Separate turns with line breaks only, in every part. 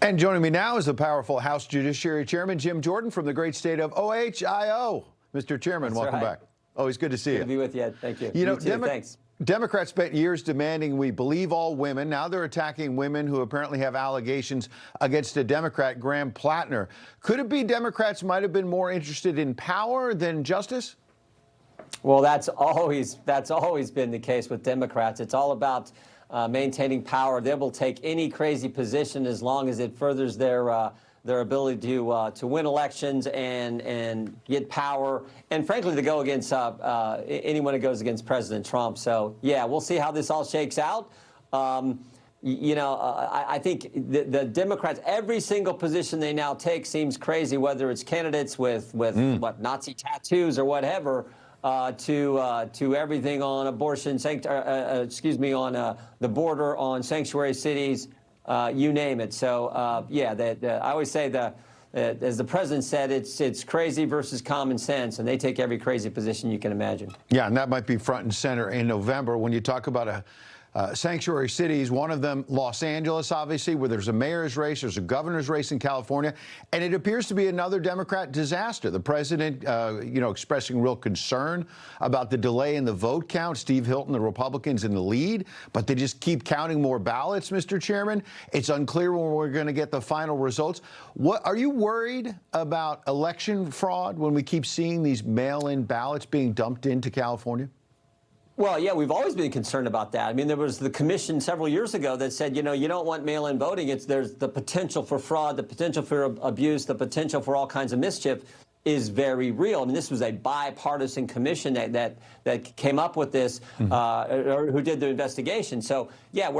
And joining me now is the powerful House Judiciary Chairman, Jim Jordan, from the great state of Ohio. Mr. Chairman, welcome back. Always good to see you.
Good to be with you. Thank you.
You know,
thanks.
Democrats spent years demanding we believe all women. Now they're attacking women who apparently have allegations against a Democrat, Graham Platner. Could it be Democrats might have been more interested in power than justice?
Well, that's always been the case with Democrats. It's all about maintaining power. They will take any crazy position as long as it furthers their ability to win elections and get power, and frankly, to go against anyone who goes against President Trump. So, yeah, we'll see how this all shakes out. I think the Democrats, every single position they now take seems crazy, whether it's candidates with what, Nazi tattoos or whatever, to everything on abortion, on the border, on sanctuary cities, you name it. So, yeah, I always say as the president said, it's crazy versus common sense, and they take every crazy position you can imagine.
Yeah, and that might be front and center in November when you talk about sanctuary cities, one of them Los Angeles, obviously, where there's a mayor's race, there's a governor's race in California, and it appears to be another Democrat disaster. The president, expressing real concern about the delay in the vote count. Steve Hilton, the Republicans, in the lead, but they just keep counting more ballots, Mr. Chairman. It's unclear when we're going to get the final results. What are you worried about election fraud when we keep seeing these mail-in ballots being dumped into California?
Well, yeah, we've always been concerned about that. I mean, there was the commission several years ago that said, you don't want mail-in voting. There's the potential for fraud, the potential for abuse, the potential for all kinds of mischief is very real. I mean, this was a bipartisan commission that came up with this, or who did the investigation. So, yeah,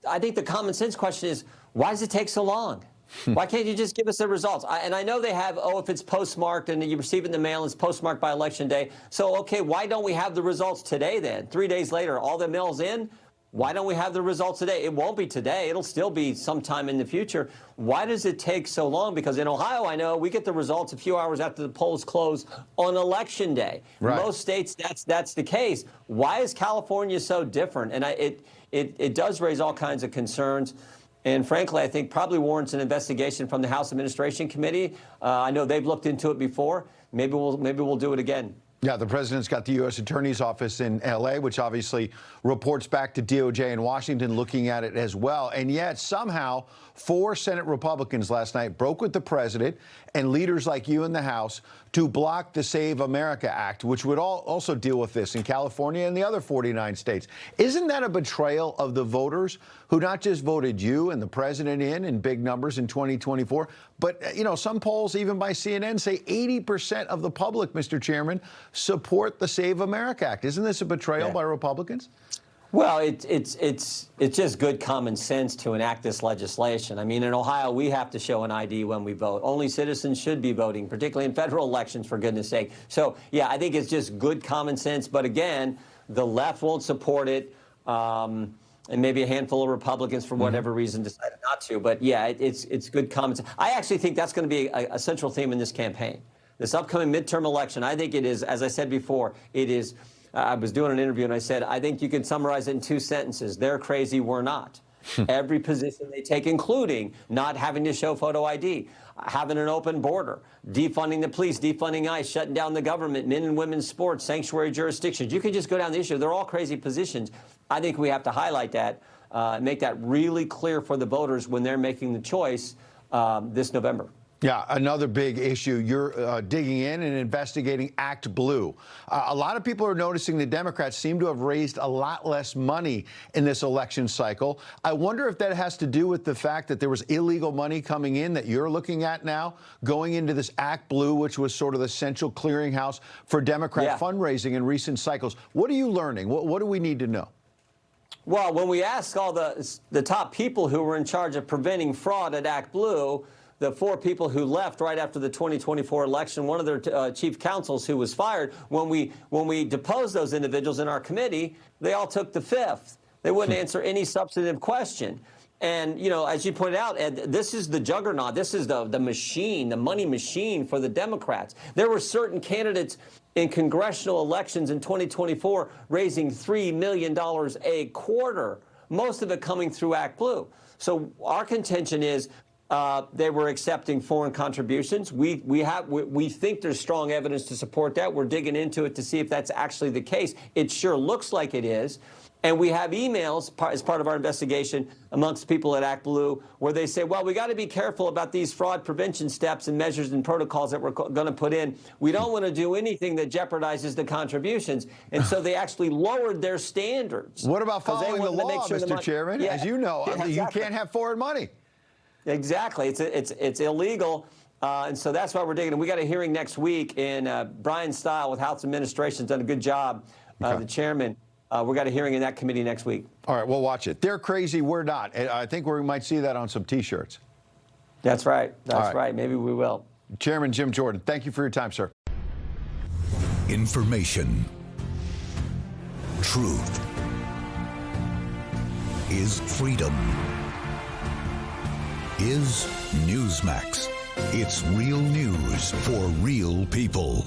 I think the common sense question is, why does it take so long? Why can't you just give us the results? And I know they have, if it's postmarked and you receive it in the mail, it's postmarked by Election Day. So, okay, why don't we have the results today then? 3 days later, all the mail's in. Why don't we have the results today? It won't be today. It'll still be sometime in the future. Why does it take so long? Because in Ohio, I know we get the results a few hours after the polls close on Election Day. Right. Most states, that's the case. Why is California so different? And it does raise all kinds of concerns. And frankly, I think probably warrants an investigation from the House Administration Committee. I know they've looked into it before. Maybe we'll do it again. Yeah, the president's got the U.S. Attorney's Office in L.A., which obviously reports back to DOJ in Washington, looking at it as well. And yet somehow 4 Senate Republicans last night broke with the president and leaders like you in the House to block the Save America Act, which would also deal with this in California and the other 49 states. Isn't that a betrayal of the voters who not just voted you and the president in big numbers in 2024, but, some polls, even by CNN, say 80% of the public, Mr. Chairman, support the Save America Act. Isn't this a betrayal by Republicans? Well, it's just good common sense to enact this legislation. I mean, in Ohio, we have to show an ID when we vote. Only citizens should be voting, particularly in federal elections, for goodness sake. So, yeah, I think it's just good common sense. But again, the left won't support it. And maybe a handful of Republicans, for whatever reason, decided not to. But, yeah, it's good common sense. I actually think that's going to be a central theme in this campaign. This upcoming midterm election, I think it is, as I said before, it is. I was doing an interview and I said, I think you can summarize it in 2 sentences. They're crazy, we're not. Every position they take, including not having to show photo ID, having an open border, defunding the police, defunding ICE, shutting down the government, men and women's sports, sanctuary jurisdictions. You can just go down the issue. They're all crazy positions. I think we have to highlight that, make that really clear for the voters when they're making the choice this November. Yeah, another big issue. You're digging in and investigating ActBlue. A lot of people are noticing the Democrats seem to have raised a lot less money in this election cycle. I wonder if that has to do with the fact that there was illegal money coming in that you're looking at now, going into this ActBlue, which was sort of the central clearinghouse for Democrat fundraising in recent cycles. What are you learning? What do we need to know? Well, when we asked all the top people who were in charge of preventing fraud at ActBlue, the 4 people who left right after the 2024 election, one of their chief counsels who was fired, when we deposed those individuals in our committee, they all took the 5th. They wouldn't answer any substantive question. And, as you pointed out, Ed, this is the juggernaut. This is the machine, the money machine for the Democrats. There were certain candidates in congressional elections in 2024 raising $3 million a quarter, most of it coming through ActBlue. So our contention is they were accepting foreign contributions. We think there's strong evidence to support that. We're digging into it to see if that's actually the case. It sure looks like it is. And we have emails as part of our investigation amongst people at ActBlue where they say, well, we got to be careful about these fraud prevention steps and measures and protocols that we're going to put in. We don't want to do anything that jeopardizes the contributions. And so they actually lowered their standards.
What about following the law,
sure
Mr. Chairman?
Yeah.
As you know,
Yeah, exactly.
You can't have foreign money.
Exactly. It's illegal. And so that's why we're digging. And we got a hearing next week in Brian Stile with House Administration has done a good job, the chairman. We got a hearing in that committee next week.
All right, we'll watch it. They're crazy, we're not. I think we might see that on some T-shirts.
That's right. That's
right.
right. Maybe we will.
Chairman Jim Jordan, thank you for your time, sir.
Information. Truth. Is freedom. Is Newsmax. It's real news for real people.